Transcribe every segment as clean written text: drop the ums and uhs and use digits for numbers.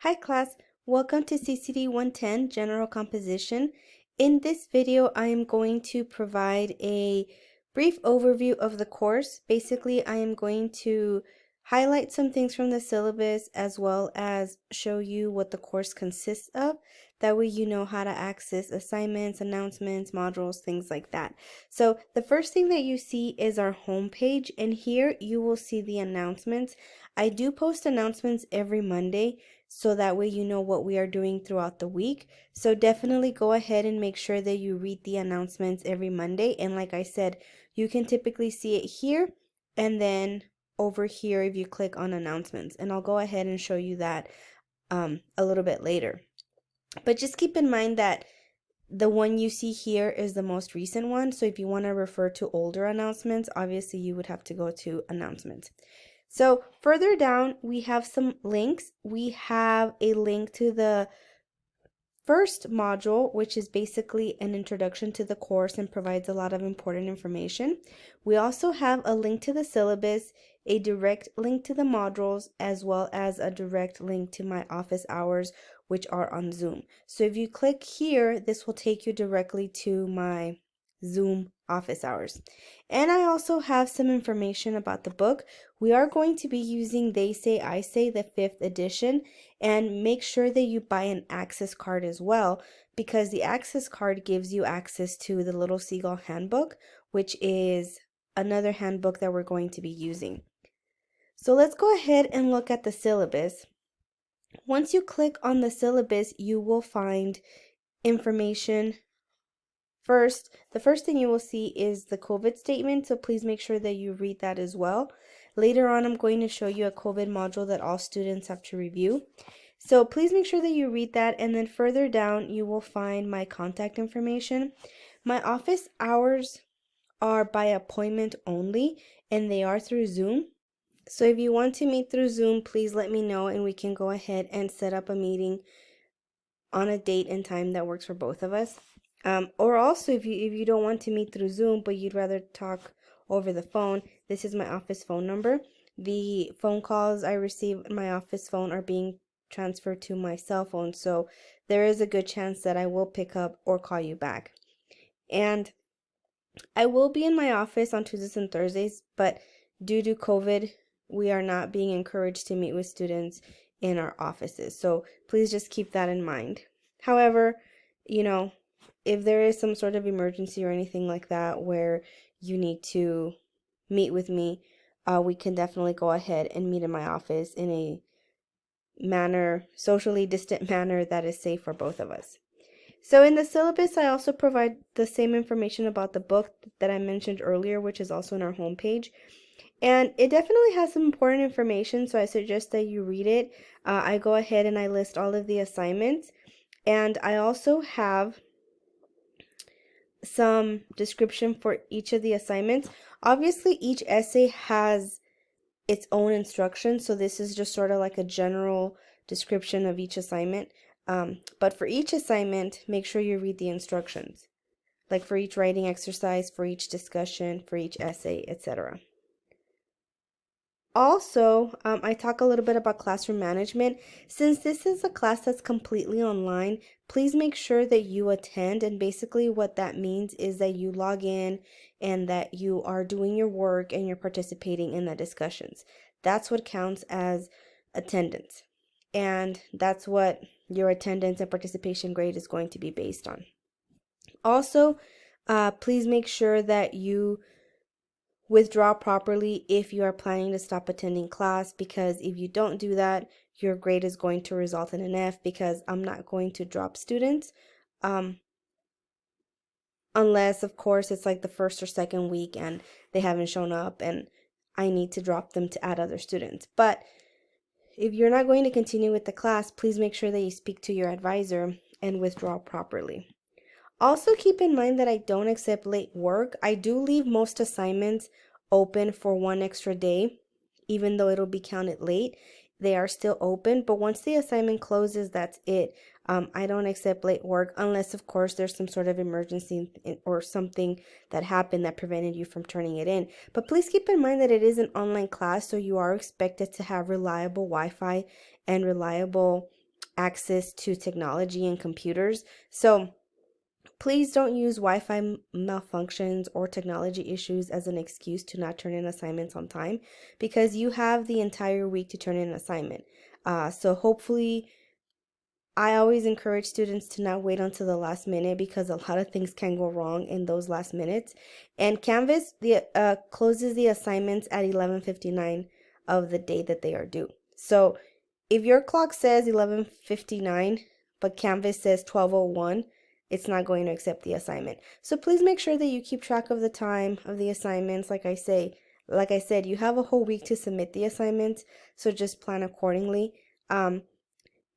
Hi class, welcome to CCD 110 General Composition. In this video, I am going to provide a brief overview of the course. Basically, I am going to highlight some things from the syllabus as well as show you what the course consists of. That way you know how to access assignments, announcements, modules, things like that. So the first thing that you see is our homepage, and here you will see the announcements. I do post announcements every Monday, so that way you know what we are doing throughout the week. So definitely go ahead and make sure that you read the announcements every Monday. And like I said, you can typically see it here and then over here if you click on announcements. And I'll go ahead and show you that a little bit later. But just keep in mind that the one you see here is the most recent one. So if you want to refer to older announcements, obviously you would have to go to announcements. So further down, we have some links. We have a link to the first module, which is basically an introduction to the course and provides a lot of important information. We also have a link to the syllabus, a direct link to the modules, as well as a direct link to my office hours, which are on Zoom. So if you click here, this will take you directly to my Zoom office hours. And I also have some information about the book. We are going to be using They Say, I Say, the 5th edition, and make sure that you buy an access card as well, because the access card gives you access to the Little Seagull Handbook, which is another handbook that we're going to be using. So let's go ahead and look at the syllabus. Once you click on the syllabus, you will find information. First, the first thing you will see is the COVID statement, so please make sure that you read that as well. Later on, I'm going to show you a COVID module that all students have to review. So please make sure that you read that, and then further down, you will find my contact information. My office hours are by appointment only, and they are through Zoom. So if you want to meet through Zoom, please let me know, and we can go ahead and set up a meeting on a date and time that works for both of us. Or also, if you don't want to meet through Zoom, but you'd rather talk over the phone, this is my office phone number. The phone calls I receive on my office phone are being transferred to my cell phone, so there is a good chance that I will pick up or call you back. And I will be in my office on Tuesdays and Thursdays, but due to COVID, we are not being encouraged to meet with students in our offices. So please just keep that in mind. However, if there is some sort of emergency or anything like that where you need to meet with me, we can definitely go ahead and meet in my office in a socially distant manner that is safe for both of us. So in the syllabus, I also provide the same information about the book that I mentioned earlier, which is also on our homepage. And it definitely has some important information, so I suggest that you read it. I go ahead and I list all of the assignments. And I also have some description for each of the assignments. Obviously, each essay has its own instructions, so this is just sort of like a general description of each assignment. But for each assignment, make sure you read the instructions, like for each writing exercise, for each discussion, for each essay, etc. Also, I talk a little bit about classroom management. Since this is a class that's completely online, please make sure that you attend. And basically what that means is that you log in and that you are doing your work and you're participating in the discussions. That's what counts as attendance. And that's what your attendance and participation grade is going to be based on. Also, please make sure that you withdraw properly if you are planning to stop attending class, because if you don't do that, your grade is going to result in an F, because I'm not going to drop students unless, of course, it's like the first or second week and they haven't shown up and I need to drop them to add other students. But if you're not going to continue with the class, please make sure that you speak to your advisor and withdraw properly. Also, keep in mind that I don't accept late work. I do leave most assignments open for one extra day, even though it'll be counted late. They are still open, but once the assignment closes, that's it. I don't accept late work unless, of course, there's some sort of emergency or something that happened that prevented you from turning it in. But please keep in mind that it is an online class, so you are expected to have reliable Wi-Fi and reliable access to technology and computers. So please don't use Wi-Fi malfunctions or technology issues as an excuse to not turn in assignments on time, because you have the entire week to turn in an assignment. So hopefully, I always encourage students to not wait until the last minute, because a lot of things can go wrong in those last minutes. And Canvas closes the assignments at 11:59 of the day that they are due. So if your clock says 11:59, but Canvas says 12:01, it's not going to accept the assignment. So please make sure that you keep track of the time of the assignments. Like I said, you have a whole week to submit the assignments, so just plan accordingly.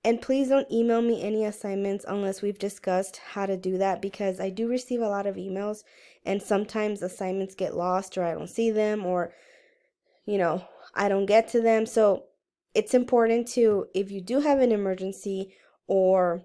And please don't email me any assignments unless we've discussed how to do that, because I do receive a lot of emails and sometimes assignments get lost, or I don't see them, or, I don't get to them. So it's important to, if you do have an emergency or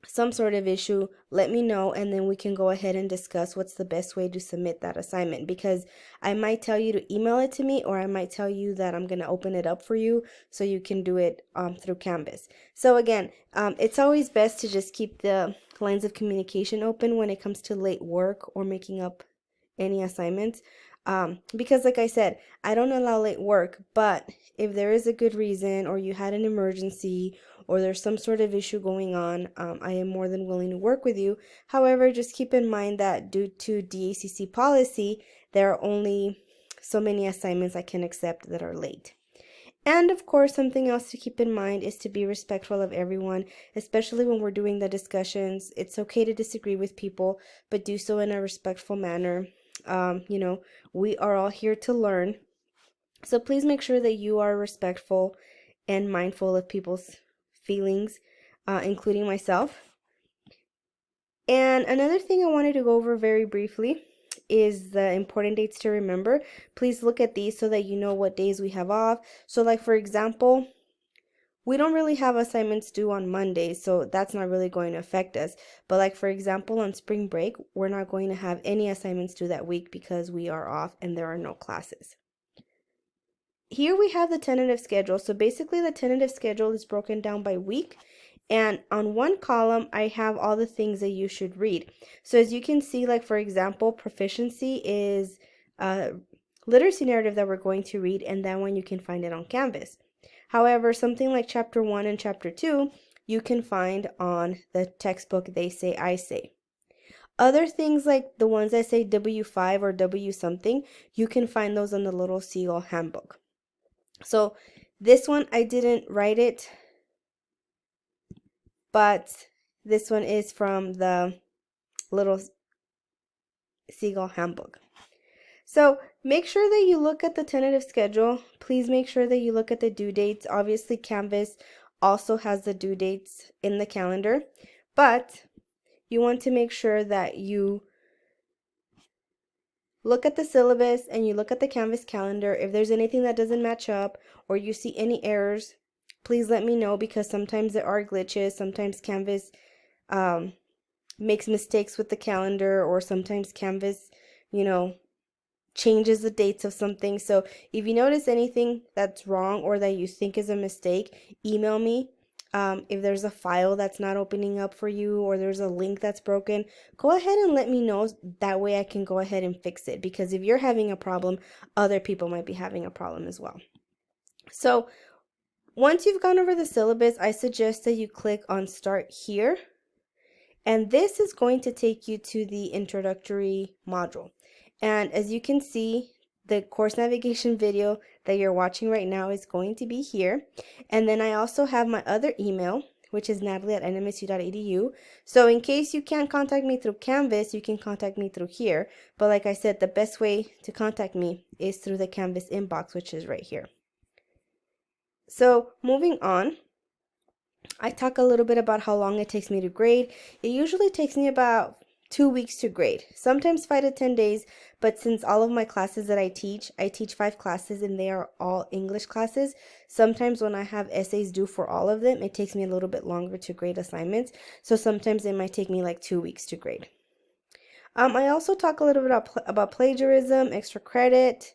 some sort of issue, let me know, and then we can go ahead and discuss what's the best way to submit that assignment, because I might tell you to email it to me, or I might tell you that I'm going to open it up for you so you can do it through Canvas. So again, it's always best to just keep the lines of communication open when it comes to late work or making up any assignments, because like I said, I don't allow late work, but if there is a good reason, or you had an emergency, or there's some sort of issue going on, I am more than willing to work with you. However, just keep in mind that due to DACC policy, there are only so many assignments I can accept that are late. And of course, something else to keep in mind is to be respectful of everyone, especially when we're doing the discussions. It's okay to disagree with people, but do so in a respectful manner. We are all here to learn. So please make sure that you are respectful and mindful of people's feelings, including myself. And another thing I wanted to go over very briefly is the important dates to remember. Please look at these so that you know what days we have off. So like, for example, we don't really have assignments due on Mondays, so that's not really going to affect us. But like, for example, on spring break, we're not going to have any assignments due that week because we are off and there are no classes. Here we have the tentative schedule. So basically the tentative schedule is broken down by week, and on one column I have all the things that you should read. So as you can see, like for example, proficiency is a literacy narrative that we're going to read, and that one you can find it on Canvas. However, something like chapter 1 and chapter 2 you can find on the textbook They Say I Say. Other things like the ones that say W5 or W something, you can find those in the Little Seagull Handbook. So this one, I didn't write it, but this one is from the Little Seagull Handbook. So make sure that you look at the tentative schedule. Please make sure that you look at the due dates. Obviously, Canvas also has the due dates in the calendar, but you want to make sure that you look at the syllabus and you look at the Canvas calendar. If there's anything that doesn't match up or you see any errors, please let me know, because sometimes there are glitches. Sometimes Canvas makes mistakes with the calendar, or sometimes Canvas, changes the dates of something. So if you notice anything that's wrong or that you think is a mistake, email me. If there's a file that's not opening up for you, or there's a link that's broken, go ahead and let me know. That way I can go ahead and fix it, because if you're having a problem, other people might be having a problem as well. So once you've gone over the syllabus, I suggest that you click on Start Here, and this is going to take you to the introductory module. And as you can see, the course navigation video that you're watching right now is going to be here. And then I also have my other email, which is natalie@nmsu.edu. So in case you can't contact me through Canvas, you can contact me through here. But like I said, the best way to contact me is through the Canvas inbox, which is right here. So moving on, I talk a little bit about how long it takes me to grade. It usually takes me about 2 weeks to grade, sometimes 5 to 10 days, but since all of my classes that I teach 5 classes and they are all English classes, sometimes when I have essays due for all of them, it takes me a little bit longer to grade assignments, so sometimes it might take me like 2 weeks to grade. I also talk a little bit about plagiarism, extra credit,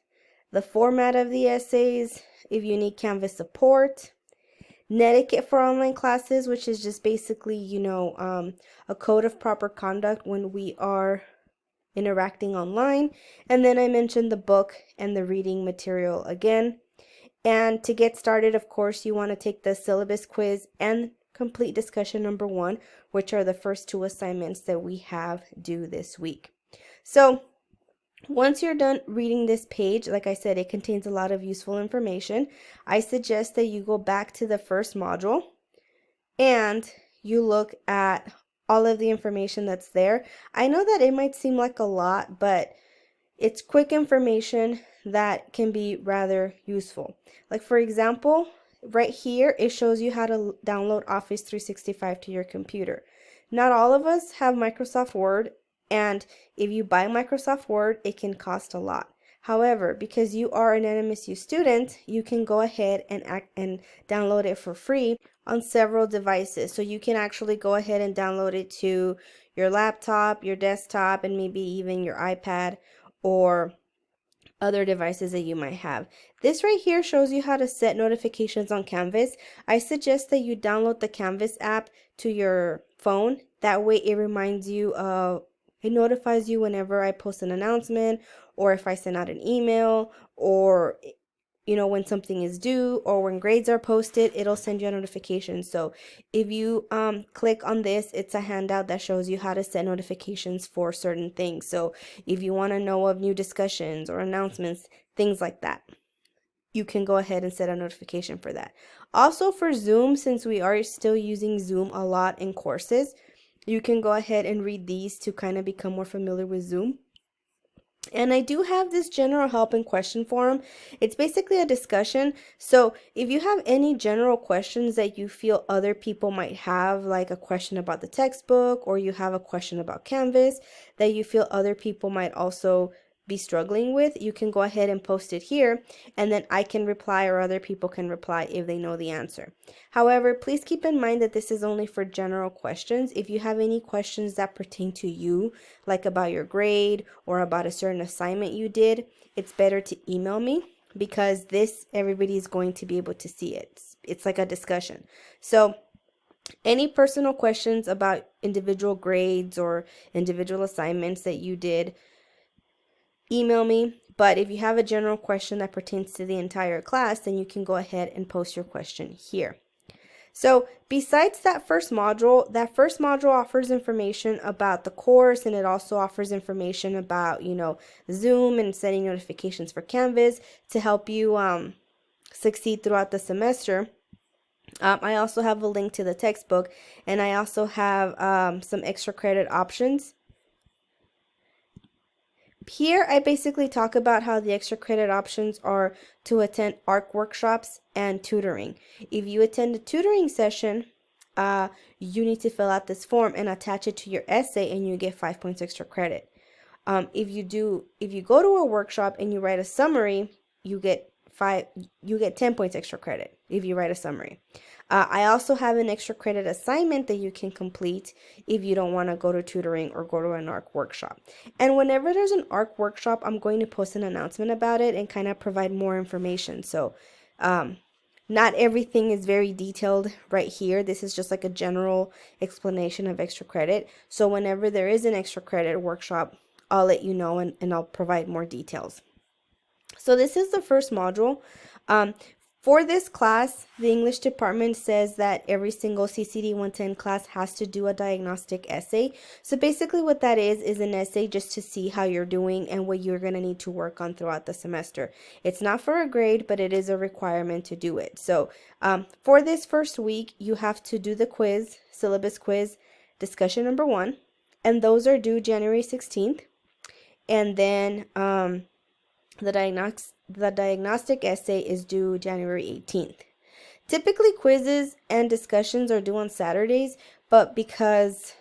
the format of the essays, if you need Canvas support, Netiquette for online classes, which is just basically, a code of proper conduct when we are interacting online. And then I mentioned the book and the reading material again. And to get started, of course, you want to take the syllabus quiz and complete discussion number 1, which are the first 2 assignments that we have due this week. So once you're done reading this page, like I said, it contains a lot of useful information. I suggest that you go back to the first module and you look at all of the information that's there. I know that it might seem like a lot, but it's quick information that can be rather useful. Like for example, right here, it shows you how to download Office 365 to your computer. Not all of us have Microsoft Word, and if you buy Microsoft Word, it can cost a lot. However, because you are an NMSU student, you can go ahead and download it for free on several devices. So you can actually go ahead and download it to your laptop, your desktop, and maybe even your iPad or other devices that you might have. This right here shows you how to set notifications on Canvas. I suggest that you download the Canvas app to your phone. That way it reminds you it notifies you whenever I post an announcement, or if I send out an email, or when something is due, or when grades are posted, it'll send you a notification. So if you click on this, it's a handout that shows you how to set notifications for certain things. So if you want to know of new discussions or announcements, things like that, you can go ahead and set a notification for that. Also for Zoom, since we are still using Zoom a lot in courses, you can go ahead and read these to kind of become more familiar with Zoom. And I do have this general help and question forum. It's basically a discussion. So if you have any general questions that you feel other people might have, like a question about the textbook, or you have a question about Canvas that you feel other people might also be struggling with, you can go ahead and post it here, and then I can reply, or other people can reply if they know the answer. However, please keep in mind that this is only for general questions. If you have any questions that pertain to you, like about your grade or about a certain assignment you did, it's better to email me, because this, everybody is going to be able to see it. It's like a discussion. So any personal questions about individual grades or individual assignments that you did, email me. But if you have a general question that pertains to the entire class, then you can go ahead and post your question here. So besides that first module offers information about the course, and it also offers information about, Zoom and setting notifications for Canvas to help you succeed throughout the semester. I also have a link to the textbook, and I also have some extra credit options. Here, I basically talk about how the extra credit options are to attend ARC workshops and tutoring. If you attend a tutoring session, you need to fill out this form and attach it to your essay, and you get 5 points extra credit. If you go to a workshop and you write a summary, you get 10 points extra credit if you write a summary. I also have an extra credit assignment that you can complete if you don't want to go to tutoring or go to an ARC workshop. And whenever there's an ARC workshop, I'm going to post an announcement about it and kind of provide more information. So not everything is very detailed right here. This is just like a general explanation of extra credit. So whenever there is an extra credit workshop, I'll let you know, and I'll provide more details. So this is the first module. For this class, the English department says that every single CCDE 110 class has to do a diagnostic essay. So basically what that is an essay just to see how you're doing and what you're going to need to work on throughout the semester. It's not for a grade, but it is a requirement to do it. So for this first week, you have to do the quiz, syllabus quiz, discussion number 1, and those are due January 16th. And then the diagnostic essay is due January 18th. Typically, quizzes and discussions are due on Saturdays, but because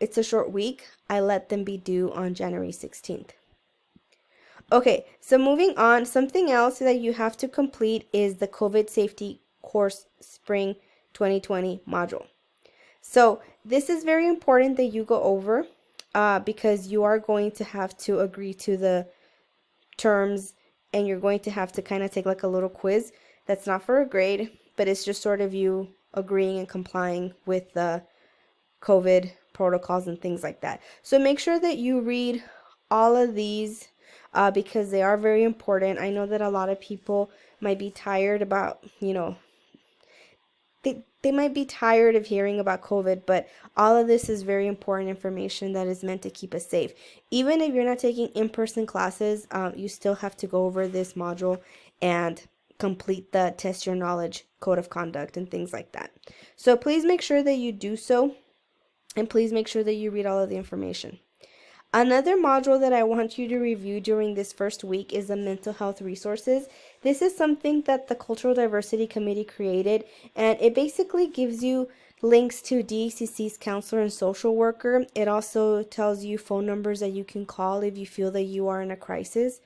it's a short week, I let them be due on January 16th. Okay, so moving on, something else that you have to complete is the COVID safety course spring 2020 module. So this is very important that you go over because you are going to have to agree to the terms, and you're going to have to kind of take like a little quiz. That's not for a grade, but it's just sort of you agreeing and complying with the COVID protocols and things like that. So make sure that you read all of these because they are very important. I know that a lot of people might be tired about, they might be tired of hearing about COVID, but all of this is very important information that is meant to keep us safe. Even if you're not taking in-person classes, you still have to go over this module and complete the test your knowledge code of conduct and things like that. So please make sure that you do so, and please make sure that you read all of the information. Another module that I want you to review during this first week is the mental health resources. This is something that the Cultural Diversity Committee created, and it basically gives you links to DECC's counselor and social worker. It also tells you phone numbers that you can call if you feel that you are in a crisis.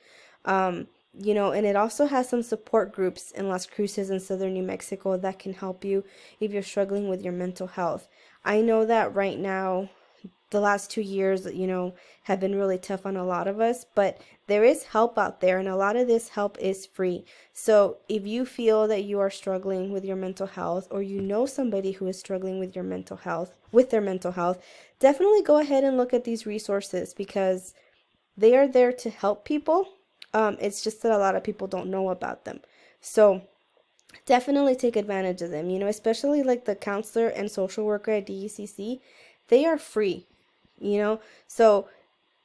And it also has some support groups in Las Cruces and Southern New Mexico that can help you if you're struggling with your mental health. I know that right now, the last 2 years, have been really tough on a lot of us, but there is help out there, and a lot of this help is free. So if you feel that you are struggling with your mental health, or you know somebody who is struggling with their mental health, definitely go ahead and look at these resources because they are there to help people. It's just that a lot of people don't know about them. So definitely take advantage of them, especially like the counselor and social worker at DECC. They are free, so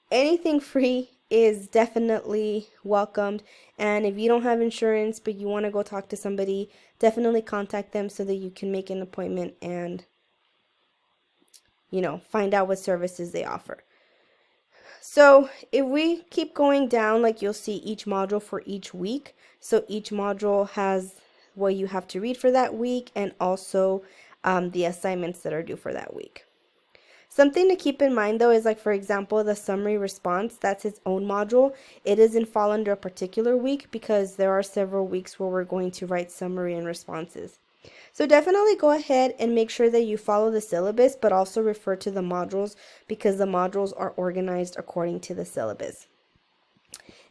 anything free is definitely welcomed. And if you don't have insurance but you want to go talk to somebody, definitely contact them so that you can make an appointment and find out what services they offer. So if we keep going down, like you'll see each module for each week. So each module has what you have to read for that week, and also the assignments that are due for that week. Something to keep in mind though is, like, for example, the summary response, that's its own module. It doesn't fall under a particular week because there are several weeks where we're going to write summary and responses. So definitely go ahead and make sure that you follow the syllabus, but also refer to the modules because the modules are organized according to the syllabus.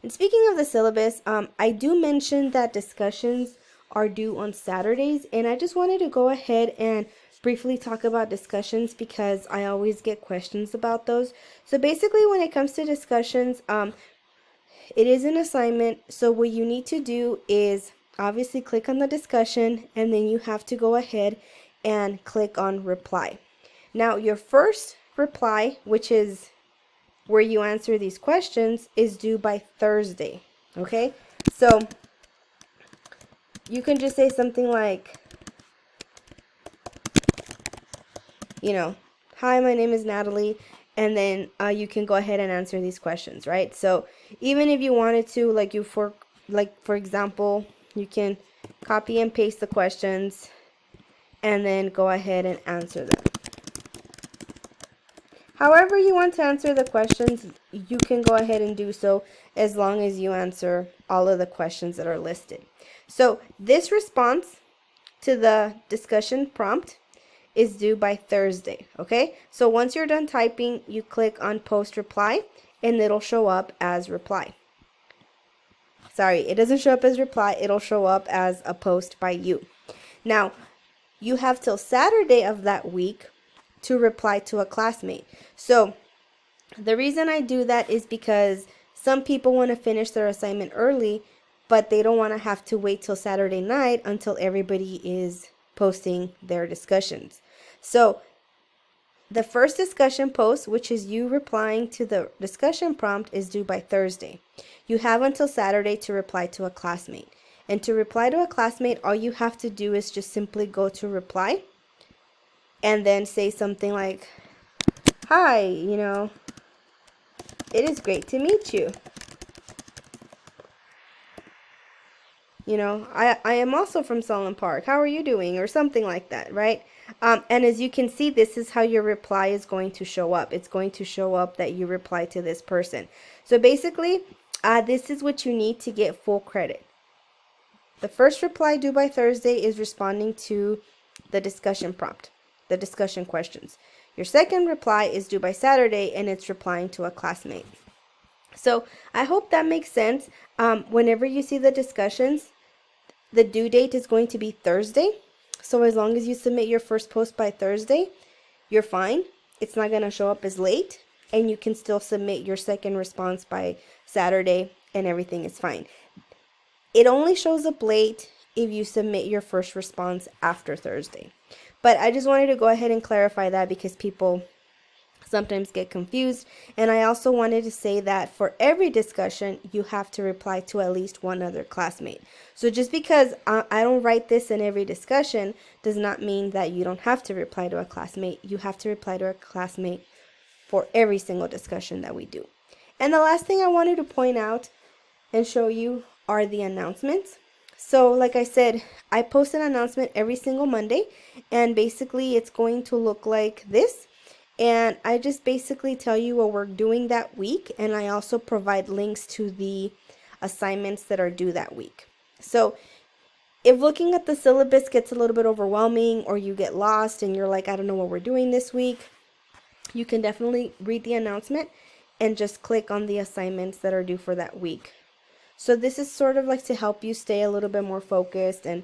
And speaking of the syllabus, I do mention that discussions are due on Saturdays, and I just wanted to go ahead and briefly talk about discussions because I always get questions about those. So basically, when it comes to discussions, it is an assignment. So what you need to do is obviously click on the discussion, and then you have to go ahead and click on reply. Now, your first reply, which is where you answer these questions, is due by Thursday. Okay, so you can just say something like, hi, my name is Natalie, and then you can go ahead and answer these questions, right? So even if you wanted to, for example, you can copy and paste the questions and then go ahead and answer them. However you want to answer the questions, you can go ahead and do so as long as you answer all of the questions that are listed. So this response to the discussion prompt is due by Thursday, okay? So once you're done typing, you click on post reply and it'll show up as reply. Sorry, it doesn't show up as reply, it'll show up as a post by you. Now, you have till Saturday of that week to reply to a classmate. So the reason I do that is because some people want to finish their assignment early, but they don't want to have to wait till Saturday night until everybody is posting their discussions. So the first discussion post, which is you replying to the discussion prompt, is due by Thursday. You have until Saturday to reply to a classmate. And to reply to a classmate, all you have to do is just simply go to reply and then say something like, hi, it is great to meet you. I am also from Solon Park. How are you doing? Or something like that, right? And as you can see, this is how your reply is going to show up. It's going to show up that you reply to this person. So basically, this is what you need to get full credit. The first reply due by Thursday is responding to the discussion prompt, the discussion questions. Your second reply is due by Saturday, and it's replying to a classmate. So I hope that makes sense. Whenever you see the discussions, The due date is going to be Thursday. So as long as you submit your first post by Thursday, you're fine. It's not going to show up as late, and you can still submit your second response by Saturday and everything is fine. It only shows up late if you submit your first response after Thursday. But I just wanted to go ahead and clarify that because people sometimes get confused. And I also wanted to say that for every discussion, you have to reply to at least one other classmate. So just because I don't write this in every discussion does not mean that you don't have to reply to a classmate. You have to reply to a classmate for every single discussion that we do. And the last thing I wanted to point out and show you are the announcements. So like I said, I post an announcement every single Monday, and basically it's going to look like this. And I just basically tell you what we're doing that week, and I also provide links to the assignments that are due that week. So if looking at the syllabus gets a little bit overwhelming, or you get lost and you're like, I don't know what we're doing this week, you can definitely read the announcement and just click on the assignments that are due for that week. So this is sort of like to help you stay a little bit more focused and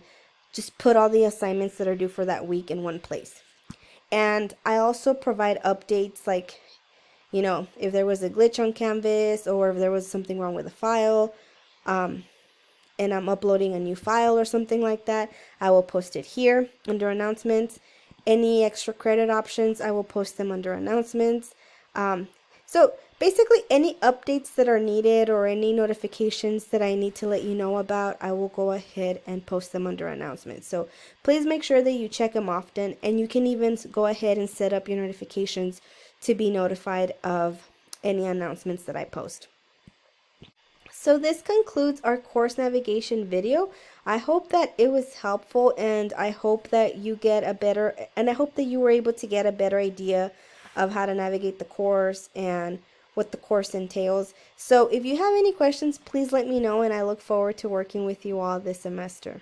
just put all the assignments that are due for that week in one place. And I also provide updates, like, you know, if there was a glitch on Canvas or if there was something wrong with a file, and I'm uploading a new file or something like that, I will post it here under announcements. Any extra credit options, I will post them under announcements. So basically any updates that are needed or any notifications that I need to let you know about, I will go ahead and post them under announcements. So please make sure that you check them often, and you can even go ahead and set up your notifications to be notified of any announcements that I post. So this concludes our course navigation video. I hope that it was helpful, and I hope that you were able to get a better idea of how to navigate the course and what the course entails. So if you have any questions, please let me know, and I look forward to working with you all this semester.